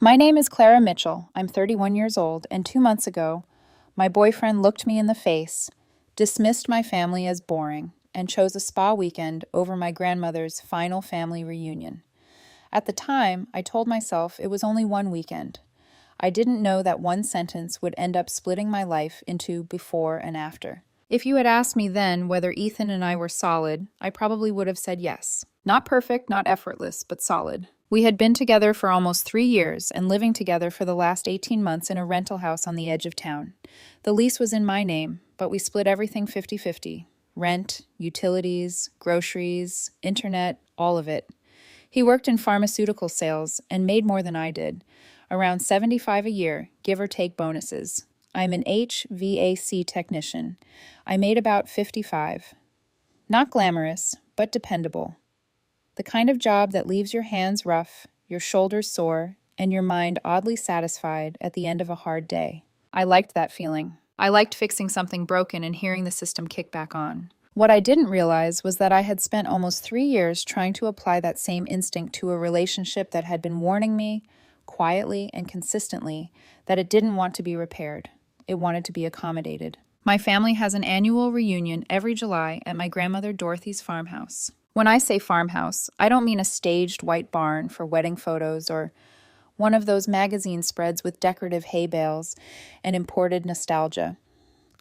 My name is Clara Mitchell. I'm 31 years old, and 2 months ago, my boyfriend looked me in the face, dismissed my family as boring, and chose a spa weekend over my grandmother's final family reunion. At the time, I told myself it was only one weekend. I didn't know that one sentence would end up splitting my life into before and after. If you had asked me then whether Ethan and I were solid, I probably would have said yes. Not perfect, not effortless, but solid. We had been together for almost 3 years and living together for the last 18 months in a rental house on the edge of town. The lease was in my name, but we split everything 50-50. Rent, utilities, groceries, internet, all of it. He worked in pharmaceutical sales and made more than I did, around 75 a year, give or take bonuses. I'm an HVAC technician. I made about 55. Not glamorous, but dependable. The kind of job that leaves your hands rough, your shoulders sore, and your mind oddly satisfied at the end of a hard day. I liked that feeling. I liked fixing something broken and hearing the system kick back on. What I didn't realize was that I had spent almost 3 years trying to apply that same instinct to a relationship that had been warning me, quietly and consistently, that it didn't want to be repaired. It wanted to be accommodated. My family has an annual reunion every July at my grandmother Dorothy's farmhouse. When I say farmhouse, I don't mean a staged white barn for wedding photos or one of those magazine spreads with decorative hay bales and imported nostalgia.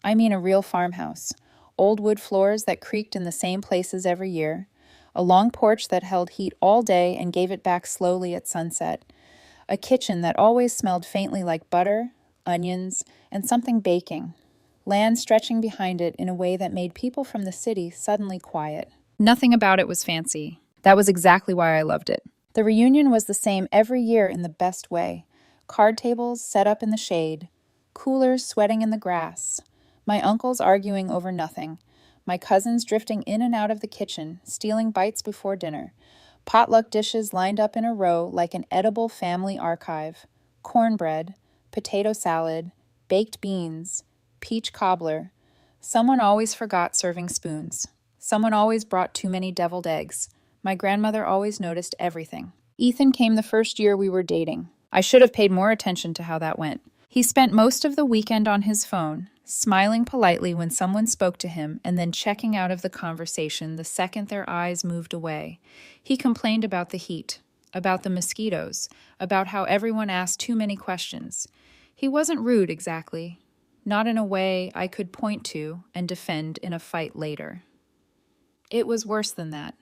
I mean a real farmhouse. Old wood floors that creaked in the same places every year, a long porch that held heat all day and gave it back slowly at sunset, a kitchen that always smelled faintly like butter, onions, and something baking, land stretching behind it in a way that made people from the city suddenly quiet. Nothing about it was fancy. That was exactly why I loved it. The reunion was the same every year in the best way. Card tables set up in the shade, coolers sweating in the grass, my uncles arguing over nothing, my cousins drifting in and out of the kitchen, stealing bites before dinner, potluck dishes lined up in a row like an edible family archive, cornbread, potato salad, baked beans, peach cobbler. Someone always forgot serving spoons. Someone always brought too many deviled eggs. My grandmother always noticed everything. Ethan came the first year we were dating. I should have paid more attention to how that went. He spent most of the weekend on his phone, smiling politely when someone spoke to him and then checking out of the conversation the second their eyes moved away. He complained about the heat, about the mosquitoes, about how everyone asked too many questions. He wasn't rude exactly, not in a way I could point to and defend in a fight later. It was worse than that.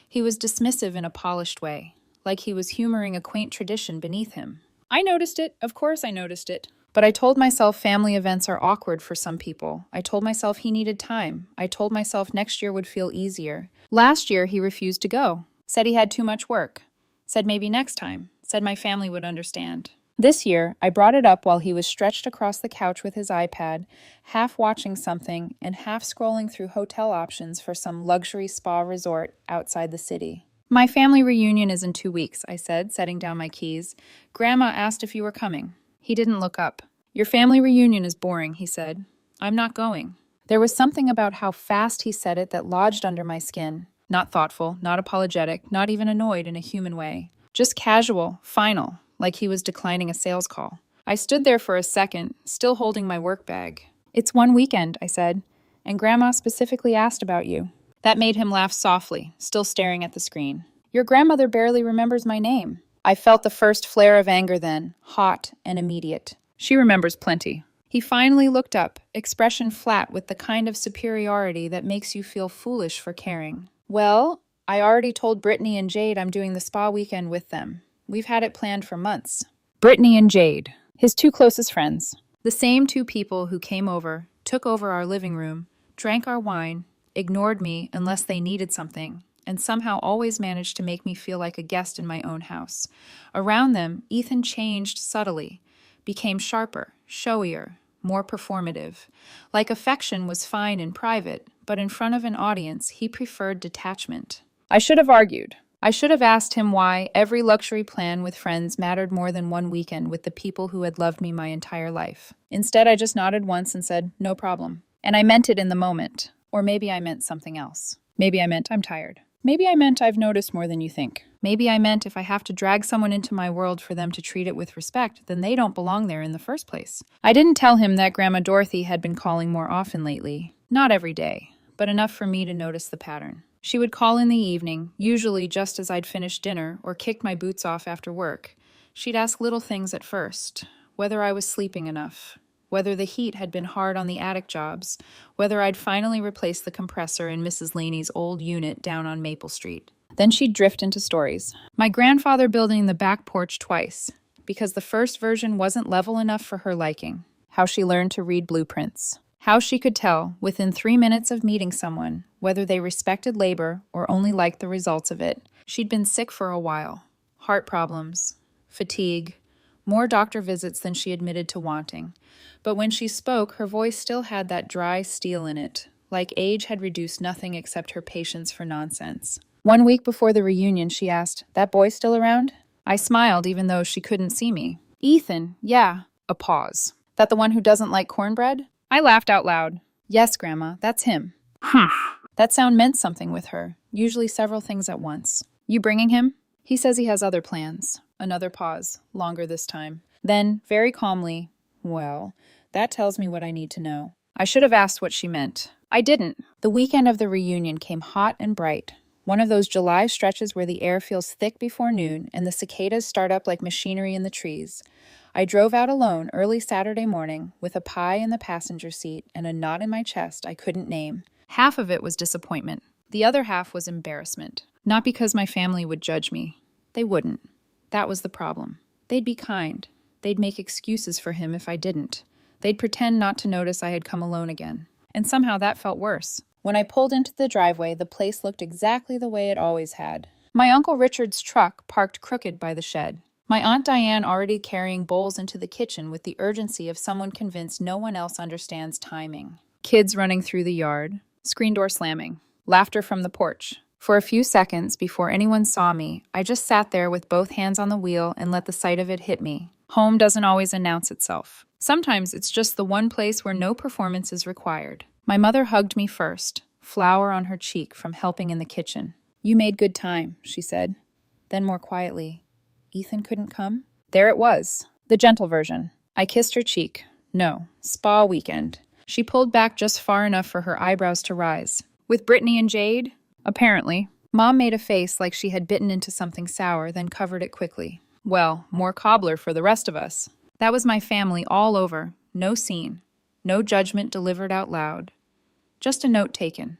He was dismissive in a polished way, like he was humoring a quaint tradition beneath him. I noticed it. Of course I noticed it. But I told myself family events are awkward for some people. I told myself he needed time. I told myself next year would feel easier. Last year, he refused to go. Said he had too much work. Said maybe next time. Said my family would understand. This year, I brought it up while he was stretched across the couch with his iPad, half watching something and half scrolling through hotel options for some luxury spa resort outside the city. My family reunion is in 2 weeks, I said, setting down my keys. Grandma asked if you were coming. He didn't look up. Your family reunion is boring, he said. I'm not going. There was something about how fast he said it that lodged under my skin. Not thoughtful, not apologetic, not even annoyed in a human way. Just casual, final, like he was declining a sales call. I stood there for a second, still holding my work bag. It's one weekend, I said, and Grandma specifically asked about you. That made him laugh softly, still staring at the screen. Your grandmother barely remembers my name. I felt the first flare of anger then, hot and immediate. She remembers plenty. He finally looked up, expression flat with the kind of superiority that makes you feel foolish for caring. Well, I already told Brittany and Jade I'm doing the spa weekend with them. We've had it planned for months. Brittany and Jade, his two closest friends. The same two people who came over, took over our living room, drank our wine, ignored me unless they needed something, and somehow always managed to make me feel like a guest in my own house. Around them, Ethan changed subtly, became sharper, showier, more performative. Like affection was fine in private, but in front of an audience, he preferred detachment. I should have argued. I should have asked him why every luxury plan with friends mattered more than one weekend with the people who had loved me my entire life. Instead, I just nodded once and said, no problem. And I meant it in the moment. Or maybe I meant something else. Maybe I meant I'm tired. Maybe I meant I've noticed more than you think. Maybe I meant if I have to drag someone into my world for them to treat it with respect, then they don't belong there in the first place. I didn't tell him that Grandma Dorothy had been calling more often lately. Not every day, but enough for me to notice the pattern. She would call in the evening, usually just as I'd finished dinner or kicked my boots off after work. She'd ask little things at first, whether I was sleeping enough, whether the heat had been hard on the attic jobs, whether I'd finally replaced the compressor in Mrs. Laney's old unit down on Maple Street. Then she'd drift into stories. My grandfather building the back porch twice, because the first version wasn't level enough for her liking. How she learned to read blueprints. How she could tell, within 3 minutes of meeting someone, whether they respected labor or only liked the results of it. She'd been sick for a while. Heart problems, fatigue, more doctor visits than she admitted to wanting. But when she spoke, her voice still had that dry steel in it, like age had reduced nothing except her patience for nonsense. 1 week before the reunion, she asked, "That boy still around?" I smiled even though she couldn't see me. "Ethan, yeah." A pause. "That the one who doesn't like cornbread?" I laughed out loud. "Yes, Grandma, that's him." That sound meant something with her, usually several things at once. "You bringing him?" "He says he has other plans." Another pause, longer this time. Then, very calmly, "Well, that tells me what I need to know." I should have asked what she meant. I didn't. The weekend of the reunion came hot and bright. One of those July stretches where the air feels thick before noon and the cicadas start up like machinery in the trees. I drove out alone early Saturday morning with a pie in the passenger seat and a knot in my chest I couldn't name. Half of it was disappointment. The other half was embarrassment. Not because my family would judge me. They wouldn't. That was the problem. They'd be kind. They'd make excuses for him if I didn't. They'd pretend not to notice I had come alone again. And somehow that felt worse. When I pulled into the driveway, the place looked exactly the way it always had. My Uncle Richard's truck parked crooked by the shed. My Aunt Diane already carrying bowls into the kitchen with the urgency of someone convinced no one else understands timing. Kids running through the yard. Screen door slamming. Laughter from the porch. For a few seconds, before anyone saw me, I just sat there with both hands on the wheel and let the sight of it hit me. Home doesn't always announce itself. Sometimes it's just the one place where no performance is required. My mother hugged me first, flour on her cheek from helping in the kitchen. "You made good time," she said. Then more quietly, "Ethan couldn't come?" There it was, the gentle version. I kissed her cheek. No, spa weekend. She pulled back just far enough for her eyebrows to rise. "With Brittany and Jade?" "Apparently." Mom made a face like she had bitten into something sour, then covered it quickly. "Well, more cobbler for the rest of us." That was my family all over. No scene. No judgment delivered out loud. Just a note taken.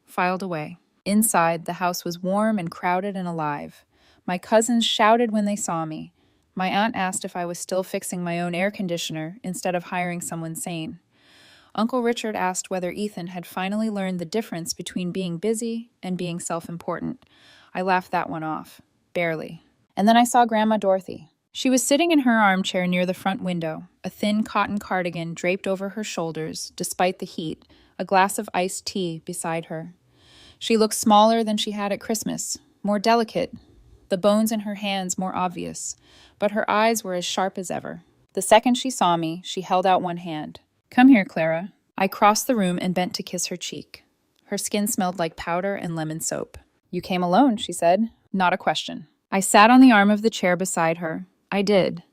Filed away. Inside, the house was warm and crowded and alive. My cousins shouted when they saw me. My aunt asked if I was still fixing my own air conditioner instead of hiring someone sane. Uncle Richard asked whether Ethan had finally learned the difference between being busy and being self-important. I laughed that one off. Barely. And then I saw Grandma Dorothy. She was sitting in her armchair near the front window, a thin cotton cardigan draped over her shoulders, despite the heat, a glass of iced tea beside her. She looked smaller than she had at Christmas, more delicate, the bones in her hands more obvious, but her eyes were as sharp as ever. The second she saw me, she held out one hand. "Come here, Clara." I crossed the room and bent to kiss her cheek. Her skin smelled like powder and lemon soap. "You came alone," she said. Not a question. I sat on the arm of the chair beside her. I did.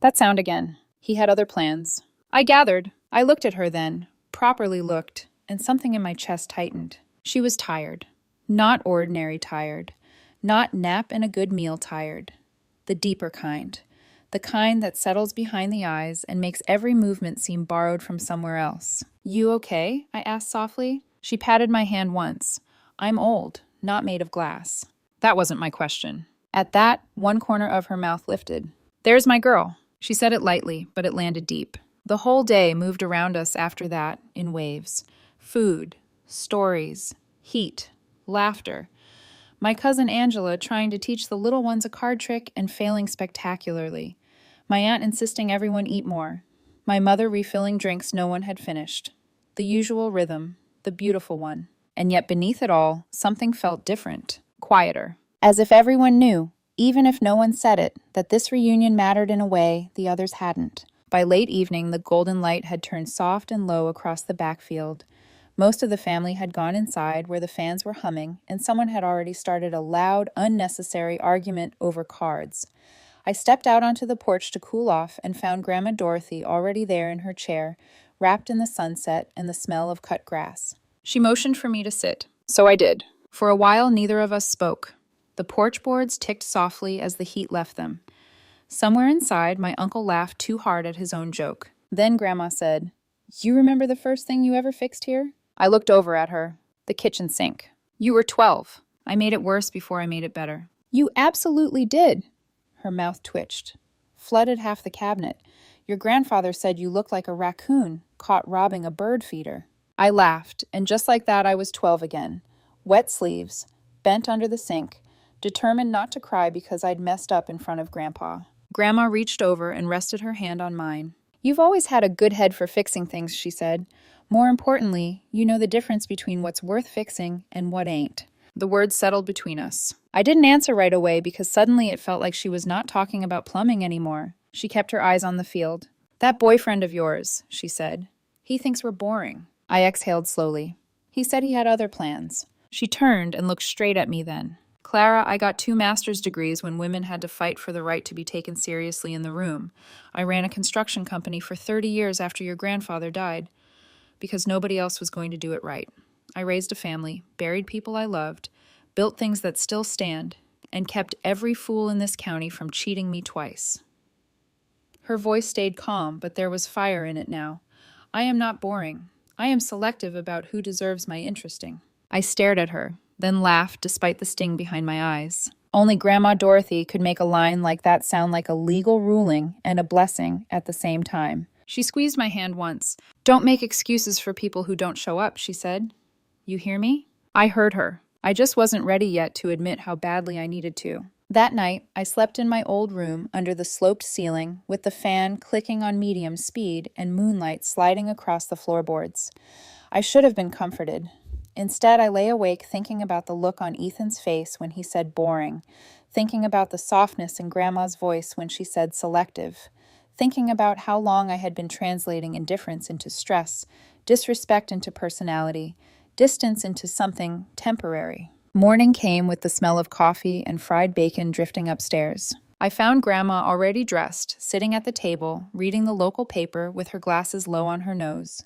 That sound again. He had other plans. I gathered. I looked at her then, properly looked, and something in my chest tightened. She was tired. Not ordinary tired. Not nap and a good meal tired. The deeper kind. The kind that settles behind the eyes and makes every movement seem borrowed from somewhere else. "You okay?" I asked softly. She patted my hand once. "I'm old, not made of glass." That wasn't my question. At that, one corner of her mouth lifted. "There's my girl." She said it lightly, but it landed deep. The whole day moved around us after that in waves. Food, stories, heat, laughter. My cousin Angela trying to teach the little ones a card trick and failing spectacularly. My aunt insisting everyone eat more. My mother refilling drinks no one had finished. The usual rhythm, the beautiful one. And yet beneath it all, something felt different, quieter. As if everyone knew, even if no one said it, that this reunion mattered in a way the others hadn't. By late evening, the golden light had turned soft and low across the backfield. Most of the family had gone inside where the fans were humming, and someone had already started a loud, unnecessary argument over cards. I stepped out onto the porch to cool off and found Grandma Dorothy already there in her chair, wrapped in the sunset and the smell of cut grass. She motioned for me to sit, so I did. For a while, neither of us spoke. The porch boards ticked softly as the heat left them. Somewhere inside, my uncle laughed too hard at his own joke. Then Grandma said, "You remember the first thing you ever fixed here?" I looked over at her. The kitchen sink. "You were 12. I made it worse before I made it better." "You absolutely did." Her mouth twitched. "Flooded half the cabinet. Your grandfather said you looked like a raccoon caught robbing a bird feeder." I laughed, and just like that I was 12 again. Wet sleeves, bent under the sink, determined not to cry because I'd messed up in front of Grandpa. Grandma reached over and rested her hand on mine. "You've always had a good head for fixing things," she said. "More importantly, you know the difference between what's worth fixing and what ain't." The words settled between us. I didn't answer right away because suddenly it felt like she was not talking about plumbing anymore. She kept her eyes on the field. "That boyfriend of yours," she said. "He thinks we're boring." I exhaled slowly. "He said he had other plans." She turned and looked straight at me then. "Clara, I got 2 master's degrees when women had to fight for the right to be taken seriously in the room. I ran a construction company for 30 years after your grandfather died, because nobody else was going to do it right. I raised a family, buried people I loved, built things that still stand, and kept every fool in this county from cheating me twice." Her voice stayed calm, but there was fire in it now. "I am not boring. I am selective about who deserves my interesting." I stared at her, then laughed despite the sting behind my eyes. Only Grandma Dorothy could make a line like that sound like a legal ruling and a blessing at the same time. She squeezed my hand once. "Don't make excuses for people who don't show up," she said. "You hear me?" I heard her. I just wasn't ready yet to admit how badly I needed to. That night, I slept in my old room under the sloped ceiling with the fan clicking on medium speed and moonlight sliding across the floorboards. I should have been comforted. Instead, I lay awake thinking about the look on Ethan's face when he said boring, thinking about the softness in Grandma's voice when she said selective, thinking about how long I had been translating indifference into stress, disrespect into personality, distance into something temporary. Morning came with the smell of coffee and fried bacon drifting upstairs. I found Grandma already dressed, sitting at the table, reading the local paper with her glasses low on her nose.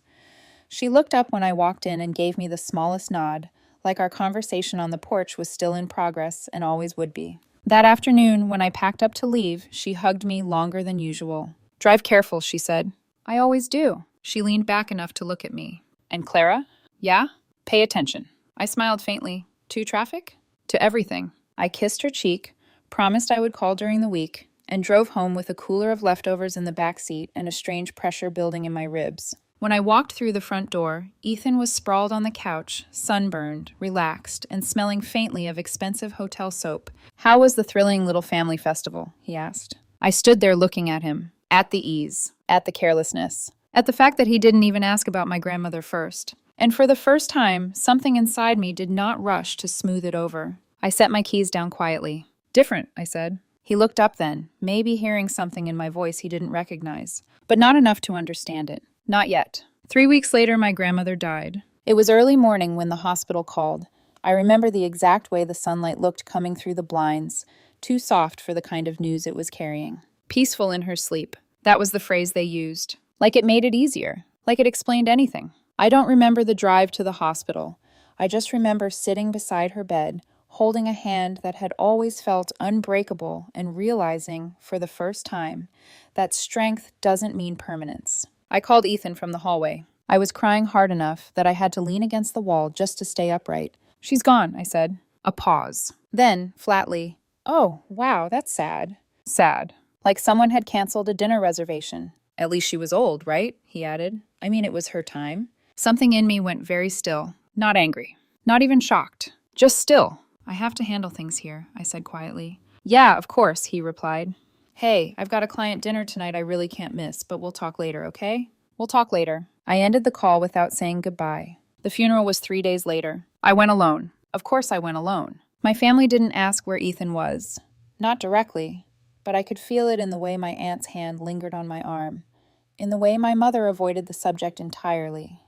She looked up when I walked in and gave me the smallest nod, like our conversation on the porch was still in progress and always would be. That afternoon, when I packed up to leave, she hugged me longer than usual. "Drive careful," she said. "I always do." She leaned back enough to look at me. "And Clara?" "Yeah? Pay attention." I smiled faintly. "To traffic?" "To everything." I kissed her cheek, promised I would call during the week, and drove home with a cooler of leftovers in the back seat and a strange pressure building in my ribs. When I walked through the front door, Ethan was sprawled on the couch, sunburned, relaxed, and smelling faintly of expensive hotel soap. "How was the thrilling little family festival?" he asked. I stood there looking at him, at the ease, at the carelessness, at the fact that he didn't even ask about my grandmother first. And for the first time, something inside me did not rush to smooth it over. I set my keys down quietly. "Different," I said. He looked up then, maybe hearing something in my voice he didn't recognize, but not enough to understand it. Not yet. 3 weeks later, my grandmother died. It was early morning when the hospital called. I remember the exact way the sunlight looked coming through the blinds, too soft for the kind of news it was carrying. "Peaceful in her sleep." That was the phrase they used. Like it made it easier. Like it explained anything. I don't remember the drive to the hospital. I just remember sitting beside her bed, holding a hand that had always felt unbreakable and realizing, for the first time, that strength doesn't mean permanence. I called Ethan from the hallway. I was crying hard enough that I had to lean against the wall just to stay upright. "She's gone," I said. A pause. Then, flatly, "Oh, wow, that's sad." Sad. Like someone had canceled a dinner reservation. "At least she was old, right?" he added. "I mean, it was her time." Something in me went very still. Not angry. Not even shocked. Just still. "I have to handle things here," I said quietly. "Yeah, of course," he replied. "Hey, I've got a client dinner tonight I really can't miss, but we'll talk later, okay?" "We'll talk later." I ended the call without saying goodbye. The funeral was 3 days later. I went alone. Of course I went alone. My family didn't ask where Ethan was. Not directly, but I could feel it in the way my aunt's hand lingered on my arm, in the way my mother avoided the subject entirely,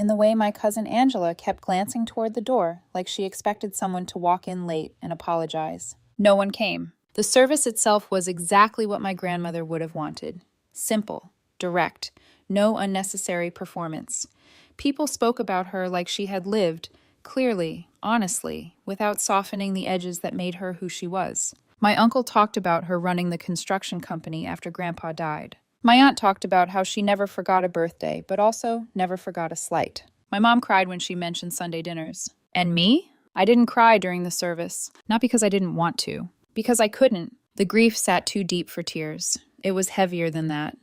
in the way my cousin Angela kept glancing toward the door like she expected someone to walk in late and apologize. No one came. The service itself was exactly what my grandmother would have wanted. Simple, direct, no unnecessary performance. People spoke about her like she had lived, clearly, honestly, without softening the edges that made her who she was. My uncle talked about her running the construction company after Grandpa died. My aunt talked about how she never forgot a birthday, but also never forgot a slight. My mom cried when she mentioned Sunday dinners. And me? I didn't cry during the service, not because I didn't want to. Because I couldn't. The grief sat too deep for tears. It was heavier than that.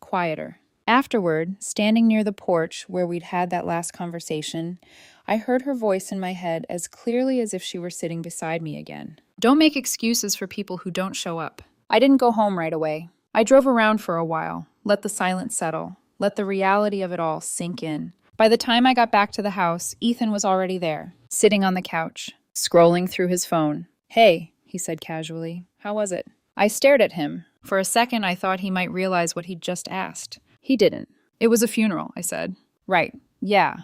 Quieter. Afterward, standing near the porch where we'd had that last conversation, I heard her voice in my head as clearly as if she were sitting beside me again. Don't make excuses for people who don't show up. I didn't go home right away. I drove around for a while, let the silence settle, let the reality of it all sink in. By the time I got back to the house, Ethan was already there, sitting on the couch, scrolling through his phone. "Hey," he said casually. "How was it?" I stared at him. For a second, I thought he might realize what he'd just asked. He didn't. "It was a funeral," I said. "Right. Yeah."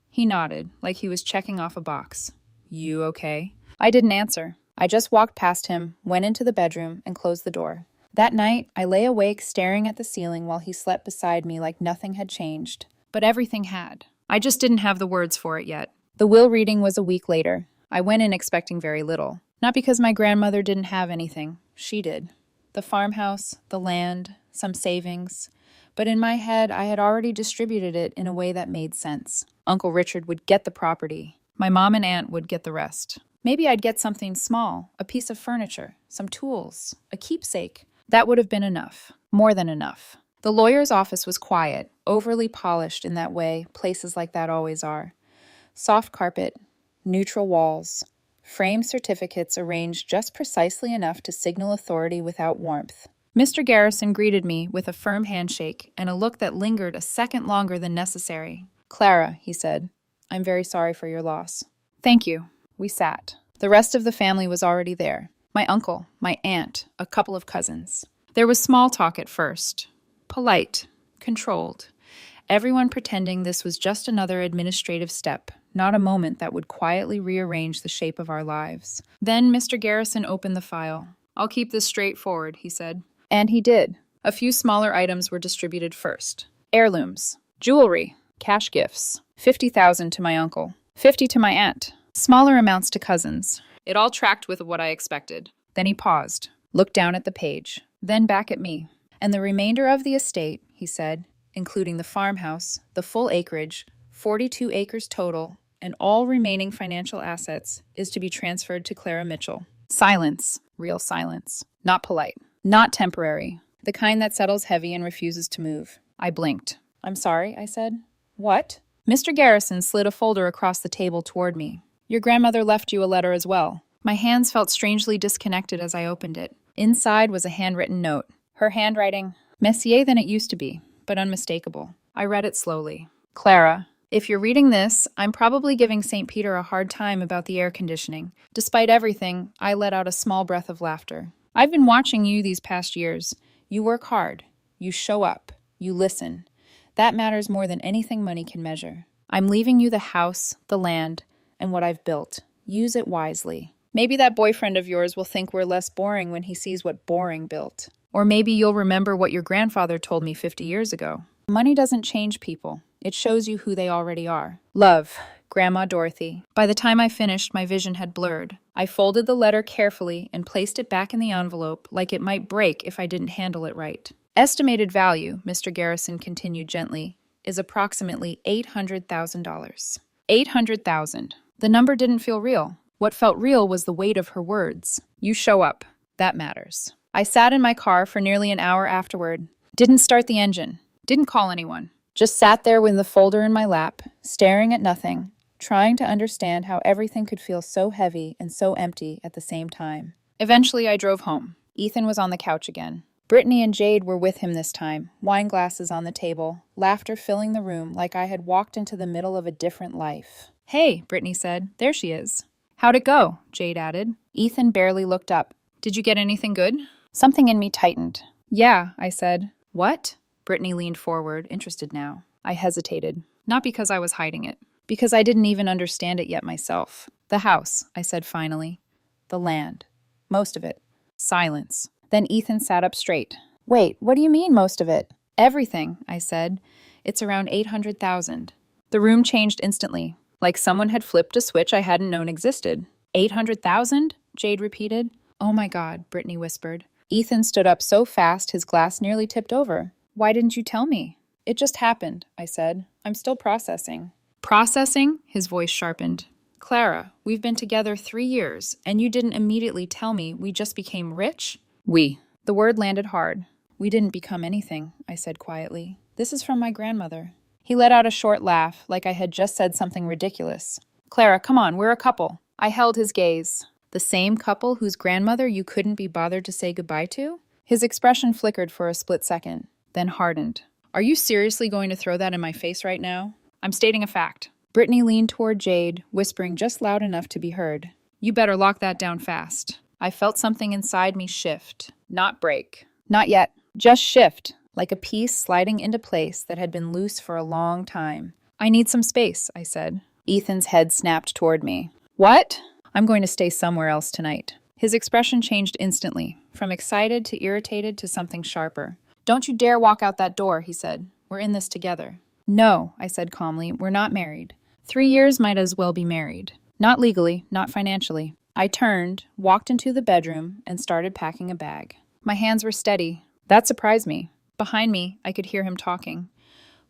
He nodded, like he was checking off a box. "You okay?" I didn't answer. I just walked past him, went into the bedroom, and closed the door. That night, I lay awake staring at the ceiling while he slept beside me like nothing had changed. But everything had. I just didn't have the words for it yet. The will reading was a week later. I went in expecting very little. Not because my grandmother didn't have anything. She did. The farmhouse, the land, some savings. But in my head, I had already distributed it in a way that made sense. Uncle Richard would get the property. My mom and aunt would get the rest. Maybe I'd get something small, a piece of furniture, some tools, a keepsake. That would have been enough. More than enough. The lawyer's office was quiet, overly polished in that way places like that always are. Soft carpet, neutral walls, framed certificates arranged just precisely enough to signal authority without warmth. Mr. Garrison greeted me with a firm handshake and a look that lingered a second longer than necessary. "Clara," he said, "I'm very sorry for your loss." "Thank you." We sat. The rest of the family was already there. My uncle, my aunt, a couple of cousins. There was small talk at first. Polite, controlled. Everyone pretending this was just another administrative step, not a moment that would quietly rearrange the shape of our lives. Then Mr. Garrison opened the file. "I'll keep this straightforward," he said. And he did. A few smaller items were distributed first. Heirlooms, jewelry, cash gifts. 50,000 to my uncle, 50 to my aunt. Smaller amounts to cousins. It all tracked with what I expected. Then he paused, looked down at the page, then back at me. "And the remainder of the estate," he said, "including the farmhouse, the full acreage, 42 acres total, and all remaining financial assets, is to be transferred to Clara Mitchell." Silence. Real silence. Not polite. Not temporary. The kind that settles heavy and refuses to move. I blinked. "I'm sorry," I said. "What?" Mr. Garrison slid a folder across the table toward me. "Your grandmother left you a letter as well." My hands felt strangely disconnected as I opened it. Inside was a handwritten note. Her handwriting, messier than it used to be, but unmistakable. I read it slowly. "Clara, if you're reading this, I'm probably giving St. Peter a hard time about the air conditioning. Despite everything, I let out a small breath of laughter. I've been watching you these past years. You work hard. You show up. You listen. That matters more than anything money can measure. I'm leaving you the house, the land, and what I've built. Use it wisely. Maybe that boyfriend of yours will think we're less boring when he sees what boring built. Or maybe you'll remember what your grandfather told me 50 years ago. Money doesn't change people. It shows you who they already are. Love, Grandma Dorothy." By the time I finished, my vision had blurred. I folded the letter carefully and placed it back in the envelope like it might break if I didn't handle it right. "Estimated value," Mr. Garrison continued gently, "is approximately $800,000. $800,000. The number didn't feel real. What felt real was the weight of her words. You show up. That matters. I sat in my car for nearly an hour afterward. Didn't start the engine. Didn't call anyone. Just sat there with the folder in my lap, staring at nothing, trying to understand how everything could feel so heavy and so empty at the same time. Eventually, I drove home. Ethan was on the couch again. Brittany and Jade were with him this time, wine glasses on the table, laughter filling the room like I had walked into the middle of a different life. "Hey," Brittany said. "There she is." "How'd it go?" Jade added. Ethan barely looked up. "Did you get anything good?" Something in me tightened. "Yeah," I said. "What?" Brittany leaned forward, interested now. I hesitated. Not because I was hiding it, because I didn't even understand it yet myself. The house, I said finally. The land. Most of it. Silence. Then Ethan sat up straight. Wait, what do you mean, most of it? Everything, I said. It's around 800,000. The room changed instantly, like someone had flipped a switch I hadn't known existed. 800,000? Jade repeated. Oh my God, Brittany whispered. Ethan stood up so fast his glass nearly tipped over. Why didn't you tell me? It just happened, I said. I'm still processing. Processing? His voice sharpened. Clara, we've been together 3 years, and you didn't immediately tell me we just became rich? We. The word landed hard. We didn't become anything, I said quietly. This is from my grandmother. He let out a short laugh, like I had just said something ridiculous. Clara, come on, we're a couple. I held his gaze. The same couple whose grandmother you couldn't be bothered to say goodbye to? His expression flickered for a split second, then hardened. Are you seriously going to throw that in my face right now? I'm stating a fact. Brittany leaned toward Jade, whispering just loud enough to be heard. You better lock that down fast. I felt something inside me shift, not break. Not yet. Just shift, like a piece sliding into place that had been loose for a long time. I need some space, I said. Ethan's head snapped toward me. What? I'm going to stay somewhere else tonight. His expression changed instantly, from excited to irritated to something sharper. Don't you dare walk out that door, he said. We're in this together. No, I said calmly, we're not married. 3 years might as well be married. Not legally, not financially. I turned, walked into the bedroom, and started packing a bag. My hands were steady. That surprised me. Behind me, I could hear him talking.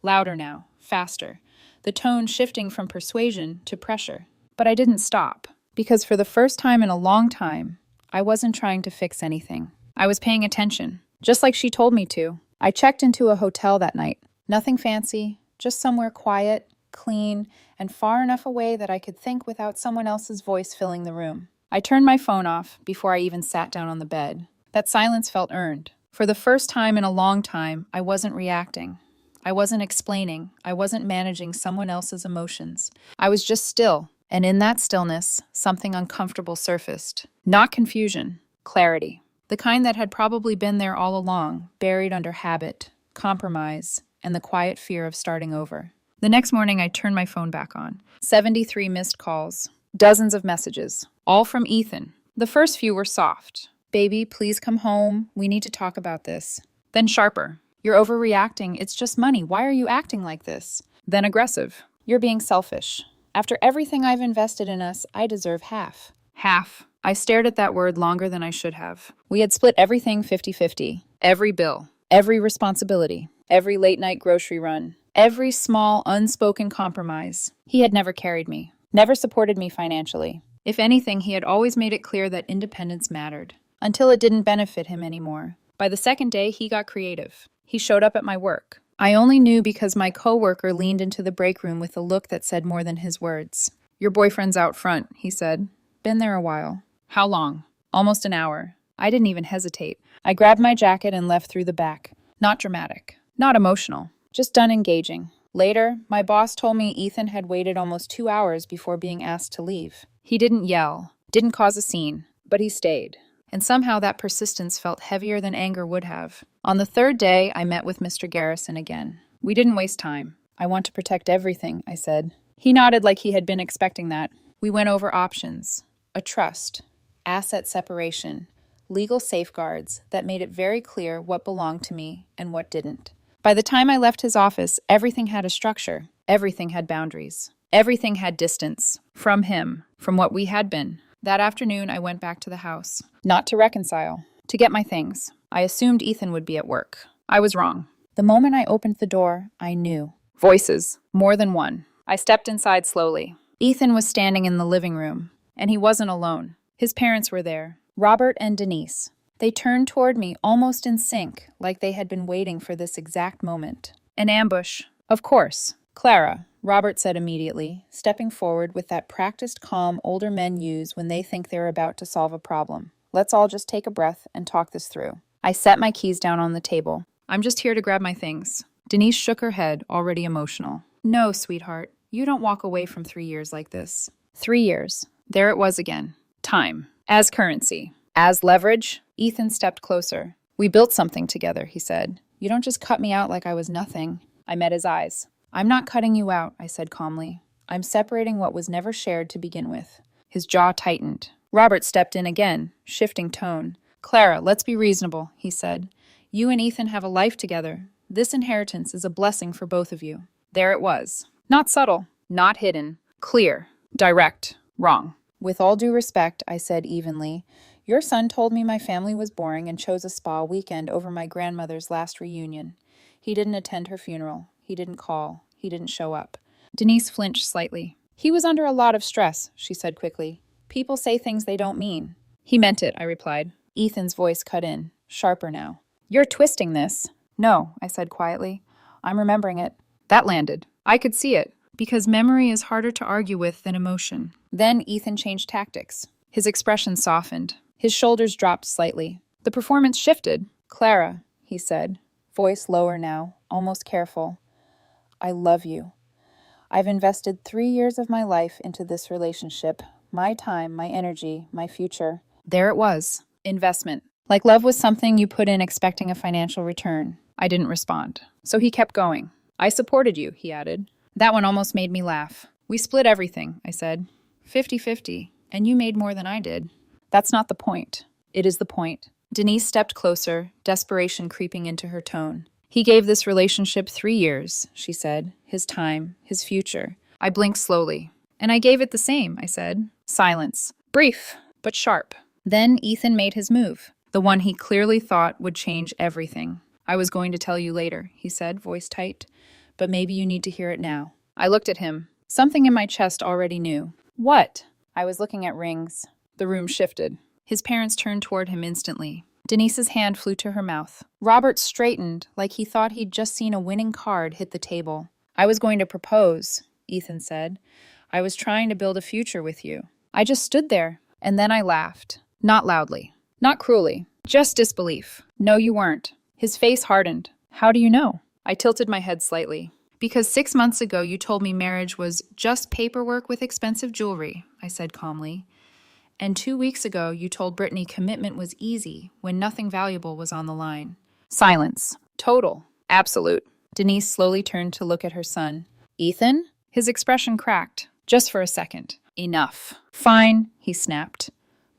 Louder now, faster, the tone shifting from persuasion to pressure. But I didn't stop, because for the first time in a long time, I wasn't trying to fix anything. I was paying attention, just like she told me to. I checked into a hotel that night. Nothing fancy, just somewhere quiet, clean, and far enough away that I could think without someone else's voice filling the room. I turned my phone off before I even sat down on the bed. That silence felt earned. For the first time in a long time, I wasn't reacting. I wasn't explaining. I wasn't managing someone else's emotions. I was just still, and in that stillness, something uncomfortable surfaced. Not confusion, clarity. The kind that had probably been there all along, buried under habit, compromise, and the quiet fear of starting over. The next morning, I turned my phone back on. 73 missed calls. Dozens of messages. All from Ethan. The first few were soft. Baby, please come home. We need to talk about this. Then sharper. You're overreacting. It's just money. Why are you acting like this? Then aggressive. You're being selfish. After everything I've invested in us, I deserve half. Half. I stared at that word longer than I should have. We had split everything 50-50. Every bill. Every responsibility. Every late-night grocery run. Every small, unspoken compromise. He had never carried me. Never supported me financially. If anything, he had always made it clear that independence mattered. Until it didn't benefit him anymore. By the second day, he got creative. He showed up at my work. I only knew because my coworker leaned into the break room with a look that said more than his words. Your boyfriend's out front, he said. Been there a while. How long? Almost an hour. I didn't even hesitate. I grabbed my jacket and left through the back. Not dramatic. Not emotional. Just done engaging. Later, my boss told me Ethan had waited almost 2 hours before being asked to leave. He didn't yell. Didn't cause a scene. But he stayed. And somehow that persistence felt heavier than anger would have. On the third day, I met with Mr. Garrison again. We didn't waste time. I want to protect everything, I said. He nodded like he had been expecting that. We went over options. A trust. Asset separation. Legal safeguards that made it very clear what belonged to me and what didn't. By the time I left his office, everything had a structure. Everything had boundaries. Everything had distance. From him. From what we had been. That afternoon, I went back to the house. Not to reconcile. To get my things. I assumed Ethan would be at work. I was wrong. The moment I opened the door, I knew. Voices. More than one. I stepped inside slowly. Ethan was standing in the living room. And he wasn't alone. His parents were there. Robert and Denise. They turned toward me almost in sync, like they had been waiting for this exact moment. An ambush. Of course. Clara, Robert said immediately, stepping forward with that practiced calm older men use when they think they're about to solve a problem. Let's all just take a breath and talk this through. I set my keys down on the table. I'm just here to grab my things. Denise shook her head, already emotional. No, sweetheart. You don't walk away from 3 years like this. 3 years. There it was again. Time. As currency. As leverage. Ethan stepped closer. We built something together, he said. You don't just cut me out like I was nothing. I met his eyes. I'm not cutting you out, I said calmly. I'm separating what was never shared to begin with. His jaw tightened. Robert stepped in again, shifting tone. Clara, let's be reasonable, he said. You and Ethan have a life together. This inheritance is a blessing for both of you. There it was. Not subtle, not hidden, clear, direct, wrong. With all due respect, I said evenly, your son told me my family was boring and chose a spa weekend over my grandmother's last reunion. He didn't attend her funeral. He didn't call. He didn't show up. Denise flinched slightly. He was under a lot of stress, she said quickly. People say things they don't mean. He meant it, I replied. Ethan's voice cut in, sharper now. You're twisting this. No, I said quietly. I'm remembering it. That landed. I could see it, because memory is harder to argue with than emotion. Then Ethan changed tactics. His expression softened. His shoulders dropped slightly. The performance shifted. Clara, he said, voice lower now, almost careful. I love you. I've invested 3 years of my life into this relationship. My time, my energy, my future. There it was. Investment. Like love was something you put in expecting a financial return. I didn't respond. So he kept going. I supported you, he added. That one almost made me laugh. We split everything, I said. 50-50. And you made more than I did. That's not the point. It is the point. Denise stepped closer, desperation creeping into her tone. He gave this relationship 3 years, she said. His time, his future. I blinked slowly. And I gave it the same, I said. Silence. Brief, but sharp. Then Ethan made his move. The one he clearly thought would change everything. I was going to tell you later, he said, voice tight. But maybe you need to hear it now. I looked at him. Something in my chest already knew. What? I was looking at rings. The room shifted. His parents turned toward him instantly. Denise's hand flew to her mouth. Robert straightened, like he thought he'd just seen a winning card hit the table. I was going to propose, Ethan said. I was trying to build a future with you. I just stood there, and then I laughed. Not loudly. Not cruelly. Just disbelief. No, you weren't. His face hardened. How do you know? I tilted my head slightly. Because 6 months ago you told me marriage was just paperwork with expensive jewelry, I said calmly. And 2 weeks ago you told Brittany commitment was easy when nothing valuable was on the line. Silence. Total. Absolute. Denise slowly turned to look at her son. Ethan? His expression cracked. Just for a second. Enough. Fine, he snapped.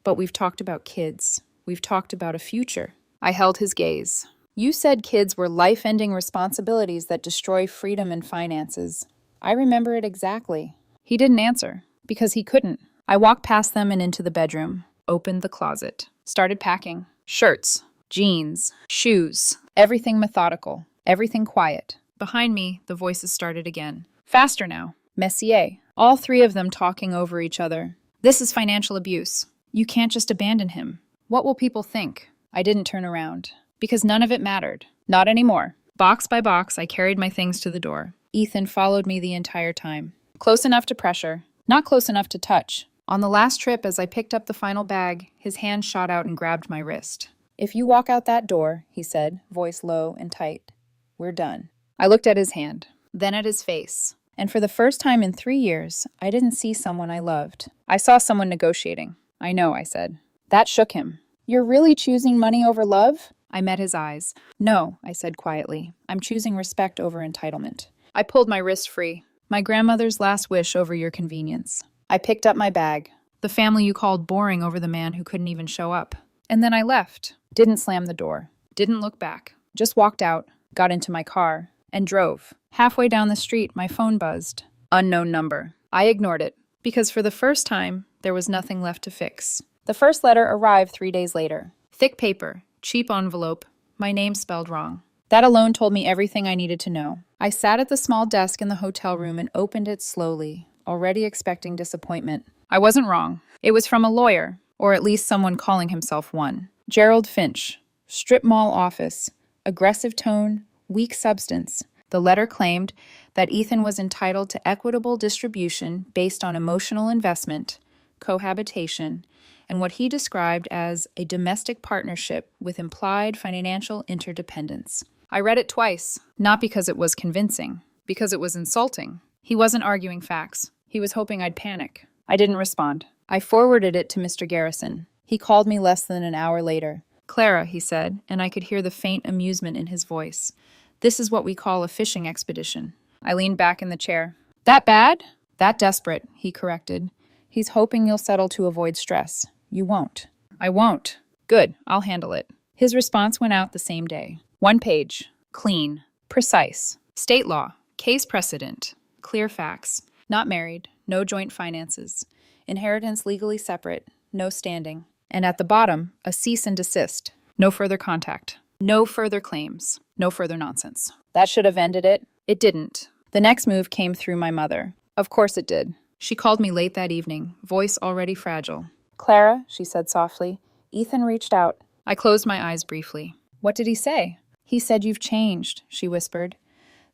But we've talked about kids. We've talked about a future. I held his gaze. You said kids were life-ending responsibilities that destroy freedom and finances. I remember it exactly. He didn't answer, because he couldn't. I walked past them and into the bedroom, opened the closet, started packing. Shirts, jeans, shoes, everything methodical, everything quiet. Behind me, the voices started again. Faster now. Messier. All 3 of them talking over each other. This is financial abuse. You can't just abandon him. What will people think? I didn't turn around. Because none of it mattered. Not anymore. Box by box, I carried my things to the door. Ethan followed me the entire time. Close enough to pressure. Not close enough to touch. On the last trip, as I picked up the final bag, his hand shot out and grabbed my wrist. If you walk out that door, he said, voice low and tight, we're done. I looked at his hand, then at his face. And for the first time in 3 years, I didn't see someone I loved. I saw someone negotiating. I know, I said. That shook him. You're really choosing money over love? I met his eyes. No, I said quietly. I'm choosing respect over entitlement. I pulled my wrist free. My grandmother's last wish over your convenience. I picked up my bag. The family you called boring over the man who couldn't even show up. And then I left. Didn't slam the door. Didn't look back. Just walked out, got into my car, and drove. Halfway down the street, my phone buzzed. Unknown number. I ignored it, because for the first time, there was nothing left to fix. The first letter arrived 3 days later. Thick paper, cheap envelope, my name spelled wrong. That alone told me everything I needed to know. I sat at the small desk in the hotel room and opened it slowly, already expecting disappointment. I wasn't wrong. It was from a lawyer, or at least someone calling himself one. Gerald Finch. Strip mall office. Aggressive tone, weak substance. The letter claimed that Ethan was entitled to equitable distribution based on emotional investment, cohabitation, and what he described as a domestic partnership with implied financial interdependence. I read it twice, not because it was convincing, because it was insulting. He wasn't arguing facts. He was hoping I'd panic. I didn't respond. I forwarded it to Mr. Garrison. He called me less than an hour later. Clara, he said, and I could hear the faint amusement in his voice. This is what we call a fishing expedition. I leaned back in the chair. That bad? That desperate, he corrected. He's hoping you'll settle to avoid stress. You won't. I won't. Good, I'll handle it. His response went out the same day. 1 page. Clean. Precise. State law. Case precedent. Clear facts. Not married. No joint finances. Inheritance legally separate. No standing. And at the bottom, a cease and desist. No further contact. No further claims. No further nonsense. That should have ended it. It didn't. The next move came through my mother. Of course it did. She called me late that evening, voice already fragile. Clara, she said softly, Ethan reached out. I closed my eyes briefly. What did he say? He said you've changed, she whispered.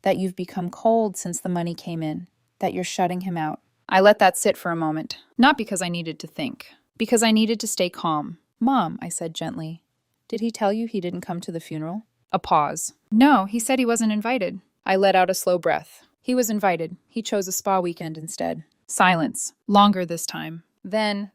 That you've become cold since the money came in. That you're shutting him out. I let that sit for a moment. Not because I needed to think. Because I needed to stay calm. Mom, I said gently. Did he tell you he didn't come to the funeral? A pause. No, he said he wasn't invited. I let out a slow breath. He was invited. He chose a spa weekend instead. Silence. Longer this time. Then,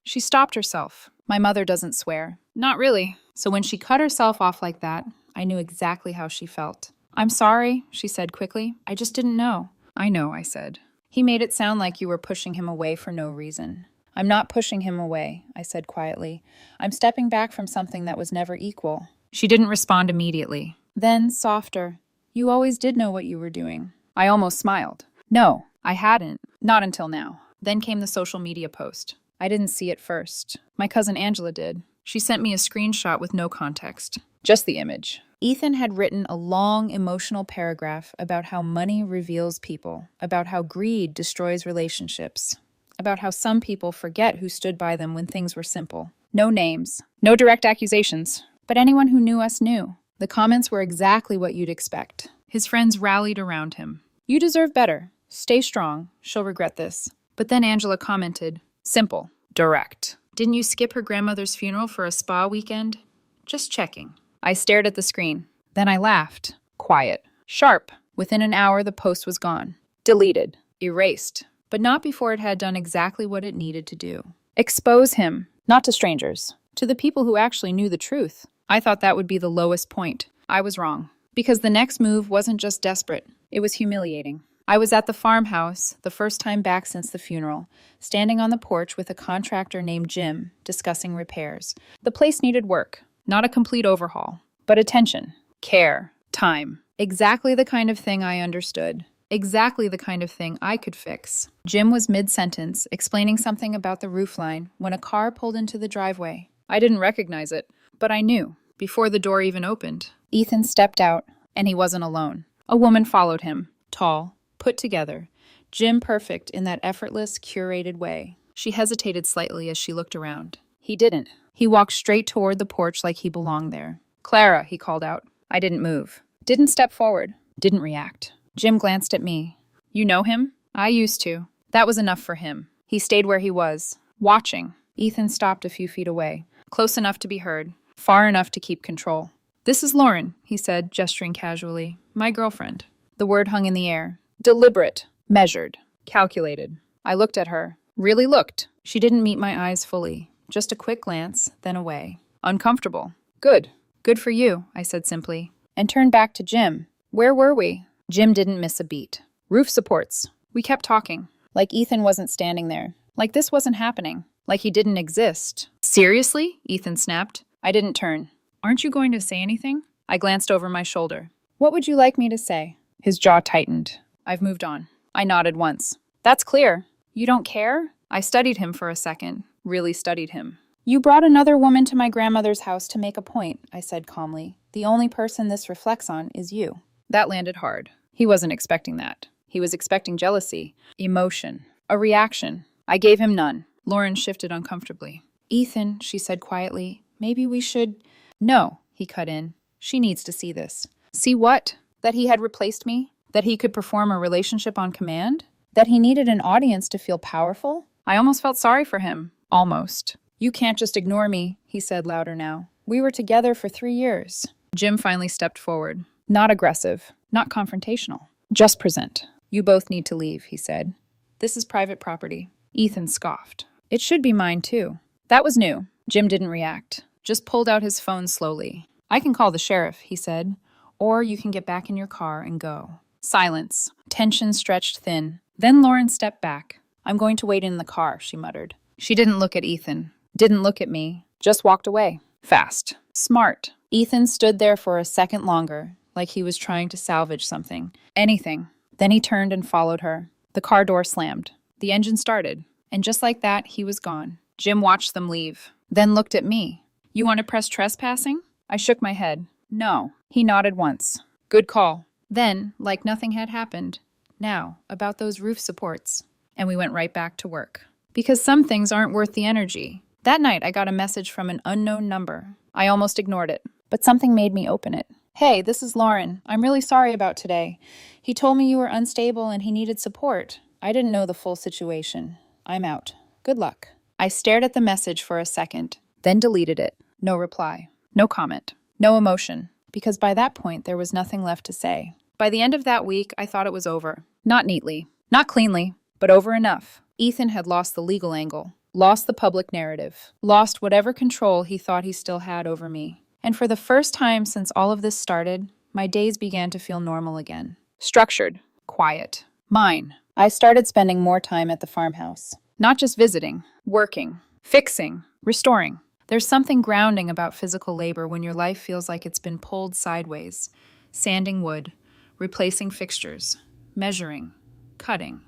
she stopped herself. My mother doesn't swear. Not really. So when she cut herself off like that, I knew exactly how she felt. I'm sorry, she said quickly. I just didn't know. I know, I said. He made it sound like you were pushing him away for no reason. I'm not pushing him away, I said quietly. I'm stepping back from something that was never equal. She didn't respond immediately. Then, softer. You always did know what you were doing. I almost smiled. No, I hadn't. Not until now. Then came the social media post. I didn't see it first. My cousin Angela did. She sent me a screenshot with no context. Just the image. Ethan had written a long, emotional paragraph about how money reveals people, about how greed destroys relationships, about how some people forget who stood by them when things were simple. No names, no direct accusations, but anyone who knew us knew. The comments were exactly what you'd expect. His friends rallied around him. You deserve better. Stay strong. She'll regret this. But then Angela commented, simple, direct. Didn't you skip her grandmother's funeral for a spa weekend? Just checking. I stared at the screen. Then I laughed. Quiet. Sharp. Within an hour, the post was gone. Deleted. Erased. But not before it had done exactly what it needed to do. Expose him. Not to strangers. To the people who actually knew the truth. I thought that would be the lowest point. I was wrong. Because the next move wasn't just desperate. It was humiliating. I was at the farmhouse, the first time back since the funeral, standing on the porch with a contractor named Jim, discussing repairs. The place needed work. Not a complete overhaul, but attention, care, time. Exactly the kind of thing I understood. Exactly the kind of thing I could fix. Jim was mid-sentence, explaining something about the roofline, when a car pulled into the driveway. I didn't recognize it, but I knew, before the door even opened. Ethan stepped out, and he wasn't alone. A woman followed him, tall, put together. Jim perfect in that effortless, curated way. She hesitated slightly as she looked around. He didn't. He walked straight toward the porch like he belonged there. Clara, he called out. I didn't move. Didn't step forward. Didn't react. Jim glanced at me. You know him? I used to. That was enough for him. He stayed where he was, watching. Ethan stopped a few feet away, close enough to be heard, far enough to keep control. This is Lauren, he said, gesturing casually. My girlfriend. The word hung in the air. Deliberate. Measured. Calculated. I looked at her. Really looked. She didn't meet my eyes fully. Just a quick glance, then away. Uncomfortable. Good. Good for you, I said simply. And turned back to Jim. Where were we? Jim didn't miss a beat. Roof supports. We kept talking. Like Ethan wasn't standing there. Like this wasn't happening. Like he didn't exist. Seriously? Ethan snapped. I didn't turn. Aren't you going to say anything? I glanced over my shoulder. What would you like me to say? His jaw tightened. I've moved on. I nodded once. That's clear. You don't care? I studied him for a second. Really studied him. You brought another woman to my grandmother's house to make a point, I said calmly. The only person this reflects on is you. That landed hard. He wasn't expecting that. He was expecting jealousy, emotion, a reaction. I gave him none. Lauren shifted uncomfortably. Ethan, she said quietly, maybe we should... No, he cut in. She needs to see this. See what? That he had replaced me? That he could perform a relationship on command? That he needed an audience to feel powerful? I almost felt sorry for him. Almost. You can't just ignore me, he said louder now. We were together for 3 years. Jim finally stepped forward. Not aggressive, not confrontational. Just present. You both need to leave, he said. This is private property. Ethan scoffed. It should be mine too. That was new. Jim didn't react. Just pulled out his phone slowly. I can call the sheriff, he said. Or you can get back in your car and go. Silence. Tension stretched thin. Then Lauren stepped back. "I'm going to wait in the car," she muttered. She didn't look at Ethan. Didn't look at me. Just walked away. Fast. Smart. Ethan stood there for a second longer, like he was trying to salvage something. Anything. Then he turned and followed her. The car door slammed. The engine started. And just like that, he was gone. Jim watched them leave. Then looked at me. "You want to press trespassing?" I shook my head. "No." He nodded once. "Good call." Then, like nothing had happened. "Now, about those roof supports." And we went right back to work. Because some things aren't worth the energy. That night, I got a message from an unknown number. I almost ignored it, but something made me open it. "Hey, this is Lauren. I'm really sorry about today. He told me you were unstable and he needed support. I didn't know the full situation. I'm out. Good luck." I stared at the message for a second, then deleted it. No reply. No comment. No emotion. Because by that point, there was nothing left to say. By the end of that week, I thought it was over. Not neatly. Not cleanly. But over enough. Ethan had lost the legal angle. Lost the public narrative. Lost whatever control he thought he still had over me. And for the first time since all of this started, my days began to feel normal again. Structured. Quiet. Mine. I started spending more time at the farmhouse. Not just visiting. Working. Fixing. Restoring. There's something grounding about physical labor when your life feels like it's been pulled sideways. Sanding wood. Replacing fixtures. Measuring. Cutting.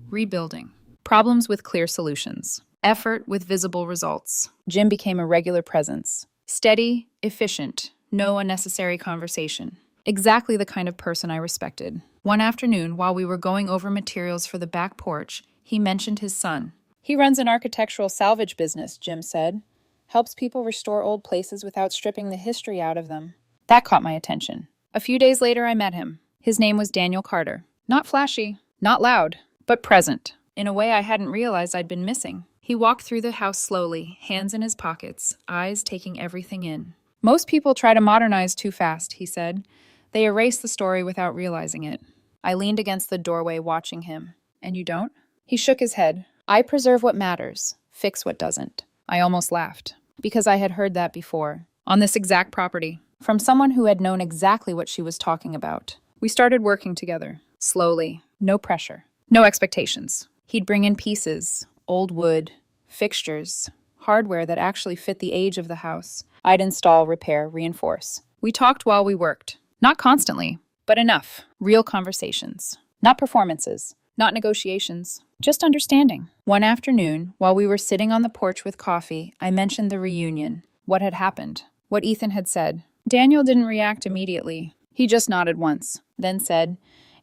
Rebuilding. Problems with clear solutions. Effort with visible results. Jim became a regular presence. Steady, efficient, no unnecessary conversation. Exactly the kind of person I respected. One afternoon, while we were going over materials for the back porch, he mentioned his son. "He runs an architectural salvage business," Jim said. "Helps people restore old places without stripping the history out of them." That caught my attention. A few days later, I met him. His name was Daniel Carter. Not flashy, not loud, but present, in a way I hadn't realized I'd been missing. He walked through the house slowly, hands in his pockets, eyes taking everything in. "Most people try to modernize too fast," he said. "They erase the story without realizing it." I leaned against the doorway watching him. "And you don't?" He shook his head. "I preserve what matters, fix what doesn't." I almost laughed, because I had heard that before, on this exact property, from someone who had known exactly what she was talking about. We started working together, slowly, no pressure, no expectations. He'd bring in pieces, old wood, fixtures, hardware that actually fit the age of the house. I'd install, repair, reinforce. We talked while we worked. Not constantly, but enough. Real conversations. Not performances. Not negotiations. Just understanding. One afternoon, while we were sitting on the porch with coffee, I mentioned the reunion. What had happened. What Ethan had said. Daniel didn't react immediately. He just nodded once, then said,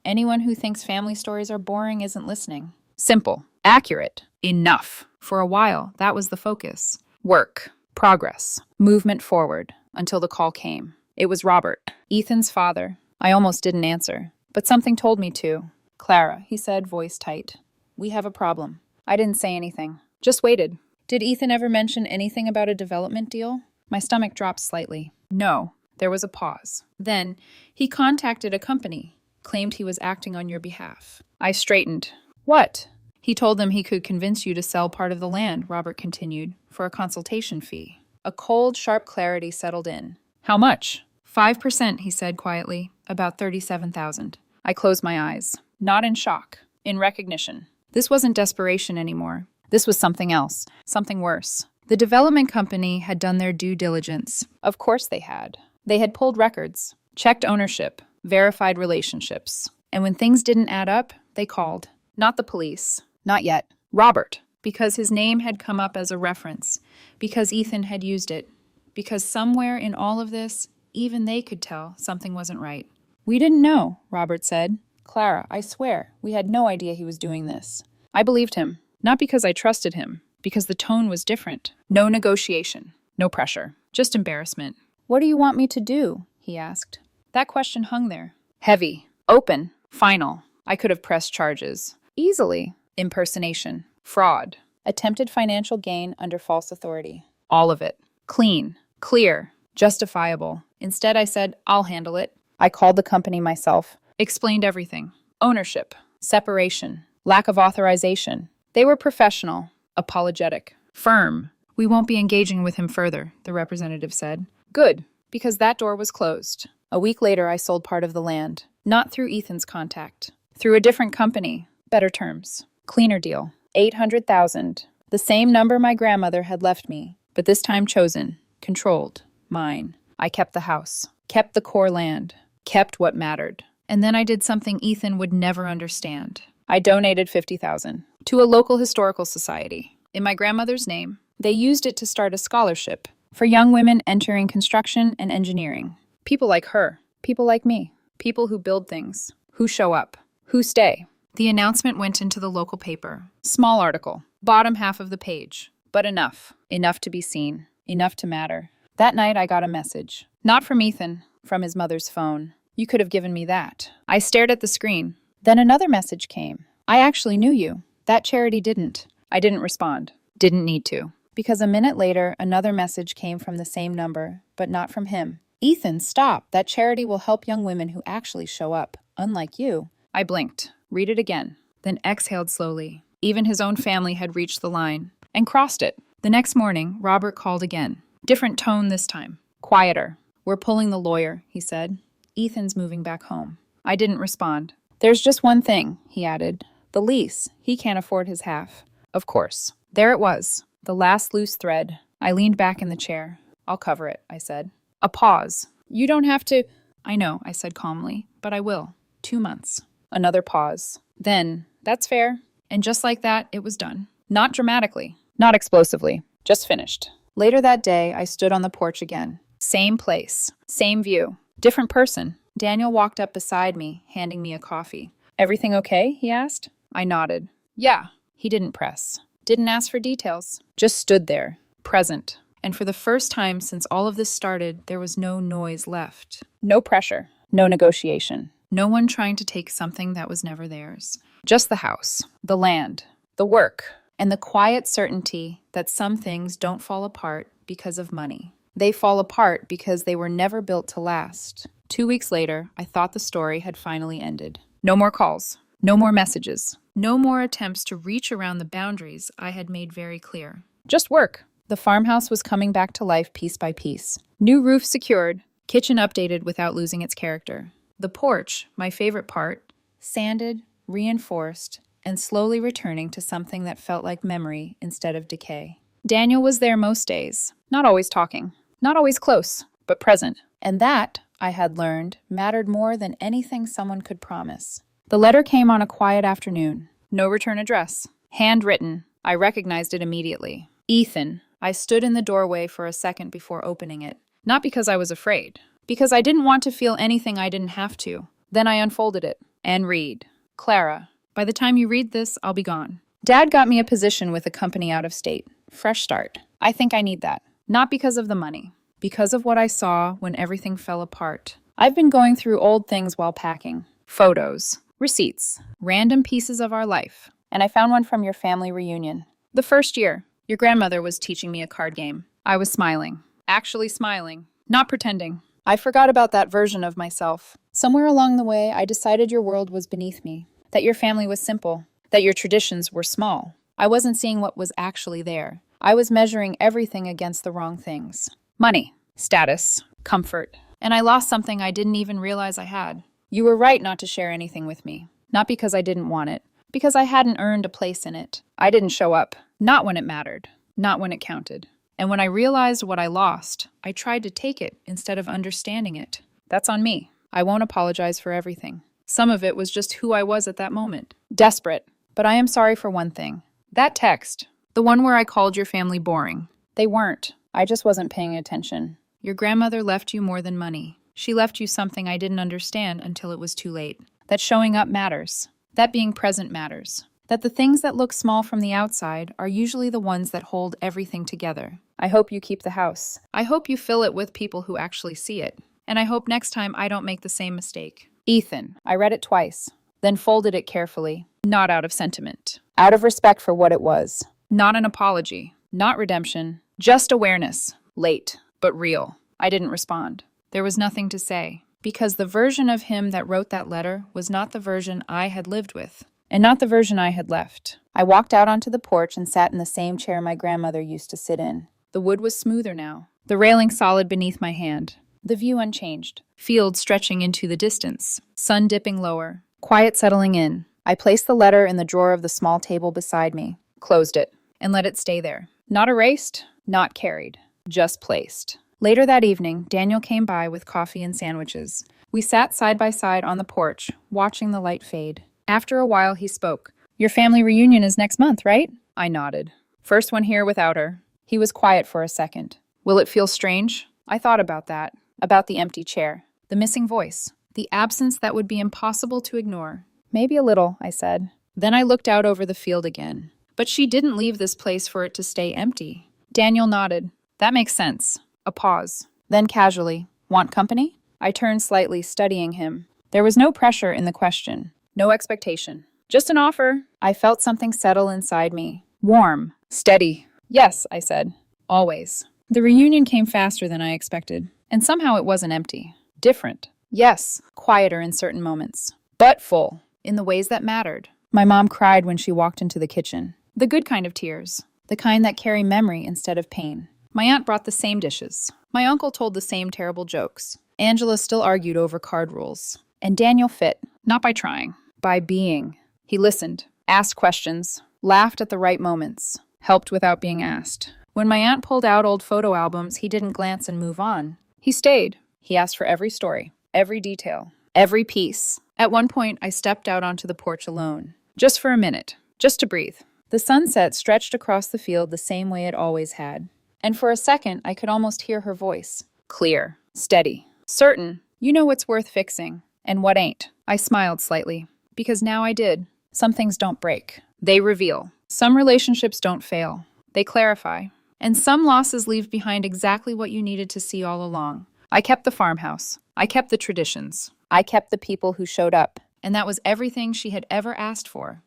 "Anyone who thinks family stories are boring isn't listening." Simple. Accurate. Enough. For a while, that was the focus. Work. Progress. Movement forward. Until the call came. It was Robert, Ethan's father. I almost didn't answer, but something told me to. "Clara," he said, voice tight. "We have a problem." I didn't say anything. Just waited. "Did Ethan ever mention anything about a development deal?" My stomach dropped slightly. "No." There was a pause. Then, "He contacted a company. Claimed he was acting on your behalf." I straightened. "What?" "He told them he could convince you to sell part of the land," Robert continued, "for a consultation fee." A cold, sharp clarity settled in. "How much?" 5%, he said quietly. "About $37,000. I closed my eyes. Not in shock. In recognition. This wasn't desperation anymore. This was something else. Something worse. The development company had done their due diligence. Of course they had. They had pulled records, checked ownership, verified relationships. And when things didn't add up, they called. Not the police. Not yet. Robert. Because his name had come up as a reference. Because Ethan had used it. Because somewhere in all of this, even they could tell something wasn't right. "We didn't know," Robert said. "Clara, I swear, we had no idea he was doing this." I believed him. Not because I trusted him. Because the tone was different. No negotiation. No pressure. Just embarrassment. "What do you want me to do?" he asked. That question hung there. Heavy. Open. Final. I could have pressed charges. Easily. Impersonation. Fraud. Attempted financial gain under false authority. All of it. Clean. Clear. Justifiable. Instead, I said, "I'll handle it." I called the company myself. Explained everything. Ownership. Separation. Lack of authorization. They were professional. Apologetic. Firm. "We won't be engaging with him further," the representative said. Good. Because that door was closed. A week later, I sold part of the land. Not through Ethan's contact. Through a different company. Better terms. Cleaner deal. 800,000. The same number my grandmother had left me, but this time chosen, controlled, mine. I kept the house, kept the core land, kept what mattered. And then I did something Ethan would never understand. I donated 50,000 to a local historical society in my grandmother's name. They used it to start a scholarship for young women entering construction and engineering. People like her, people like me, people who build things, who show up, who stay. The announcement went into the local paper. Small article, bottom half of the page, but enough. Enough to be seen, enough to matter. That night I got a message. Not from Ethan, from his mother's phone. You could have given me that. I stared at the screen. Then another message came. I actually knew you. That charity didn't. I didn't respond. Didn't need to. Because a minute later, another message came from the same number, but not from him. Ethan, stop. That charity will help young women who actually show up, unlike you. I blinked. Read it again. Then exhaled slowly. Even his own family had reached the line and crossed it. The next morning, Robert called again. Different tone this time. Quieter. We're pulling the lawyer, he said. Ethan's moving back home. I didn't respond. There's just one thing, he added. The lease. He can't afford his half. Of course. There it was. The last loose thread. I leaned back in the chair. I'll cover it, I said. A pause. You don't have to. I know, I said calmly, but I will. 2 months. Another pause. Then, that's fair. And just like that, it was done. Not dramatically. Not explosively. Just finished. Later that day, I stood on the porch again. Same place. Same view. Different person. Daniel walked up beside me, handing me a coffee. Everything okay? He asked. I nodded. Yeah. He didn't press. Didn't ask for details. Just stood there. Present. And for the first time since all of this started, there was no noise left. No pressure. No negotiation. No one trying to take something that was never theirs. Just the house. The land. The work. And the quiet certainty that some things don't fall apart because of money. They fall apart because they were never built to last. 2 weeks later, I thought the story had finally ended. No more calls. No more messages. No more attempts to reach around the boundaries I had made very clear. Just work. The farmhouse was coming back to life piece by piece. New roof secured. Kitchen updated without losing its character. The porch, my favorite part, sanded, reinforced, and slowly returning to something that felt like memory instead of decay. Daniel was there most days, not always talking, not always close, but present. And that, I had learned, mattered more than anything someone could promise. The letter came on a quiet afternoon. No return address. Handwritten. I recognized it immediately. Ethan. I stood in the doorway for a second before opening it. Not because I was afraid. Because I didn't want to feel anything I didn't have to. Then I unfolded it. And read. Clara. By the time you read this, I'll be gone. Dad got me a position with a company out of state. Fresh start. I think I need that. Not because of the money. Because of what I saw when everything fell apart. I've been going through old things while packing. Photos. Receipts. Random pieces of our life. And I found one from your family reunion. The first year. Your grandmother was teaching me a card game. I was smiling. Actually smiling. Not pretending. I forgot about that version of myself. Somewhere along the way, I decided your world was beneath me. That your family was simple. That your traditions were small. I wasn't seeing what was actually there. I was measuring everything against the wrong things. Money. Status. Comfort. And I lost something I didn't even realize I had. You were right not to share anything with me. Not because I didn't want it. Because I hadn't earned a place in it. I didn't show up. Not when it mattered. Not when it counted. And when I realized what I lost, I tried to take it instead of understanding it. That's on me. I won't apologize for everything. Some of it was just who I was at that moment. Desperate. But I am sorry for one thing. That text. The one where I called your family boring. They weren't. I just wasn't paying attention. Your grandmother left you more than money. She left you something I didn't understand until it was too late. That showing up matters. That being present matters. That the things that look small from the outside are usually the ones that hold everything together. I hope you keep the house. I hope you fill it with people who actually see it. And I hope next time I don't make the same mistake. Ethan. I read it twice, then folded it carefully. Not out of sentiment. Out of respect for what it was. Not an apology. Not redemption. Just awareness. Late, but real. I didn't respond. There was nothing to say. Because the version of him that wrote that letter was not the version I had lived with. And not the version I had left. I walked out onto the porch and sat in the same chair my grandmother used to sit in. The wood was smoother now, the railing solid beneath my hand. The view unchanged. Fields stretching into the distance. Sun dipping lower. Quiet settling in. I placed the letter in the drawer of the small table beside me, closed it, and let it stay there. Not erased, not carried, just placed. Later that evening, Daniel came by with coffee and sandwiches. We sat side by side on the porch, watching the light fade. After a while, he spoke. "Your family reunion is next month, right?" I nodded. "First one here without her." He was quiet for a second. "Will it feel strange?" I thought about that, about the empty chair, the missing voice, the absence that would be impossible to ignore. "Maybe a little," I said. Then I looked out over the field again. But she didn't leave this place for it to stay empty. Daniel nodded. "That makes sense." A pause. Then casually, "Want company?" I turned slightly, studying him. There was no pressure in the question, no expectation. Just an offer. I felt something settle inside me. Warm. Steady. "Yes," I said. "Always." The reunion came faster than I expected. And somehow it wasn't empty. Different. Yes, quieter in certain moments. But full. In the ways that mattered. My mom cried when she walked into the kitchen. The good kind of tears. The kind that carry memory instead of pain. My aunt brought the same dishes. My uncle told the same terrible jokes. Angela still argued over card rules. And Daniel fit. Not by trying. By being. He listened. Asked questions. Laughed at the right moments. Helped without being asked. When my aunt pulled out old photo albums, he didn't glance and move on. He stayed. He asked for every story. Every detail. Every piece. At one point, I stepped out onto the porch alone. Just for a minute. Just to breathe. The sunset stretched across the field the same way it always had. And for a second, I could almost hear her voice. Clear. Steady. Certain. You know what's worth fixing. And what ain't. I smiled slightly. Because now I did. Some things don't break. They reveal. Some relationships don't fail. They clarify. And some losses leave behind exactly what you needed to see all along. I kept the farmhouse. I kept the traditions. I kept the people who showed up. And that was everything she had ever asked for.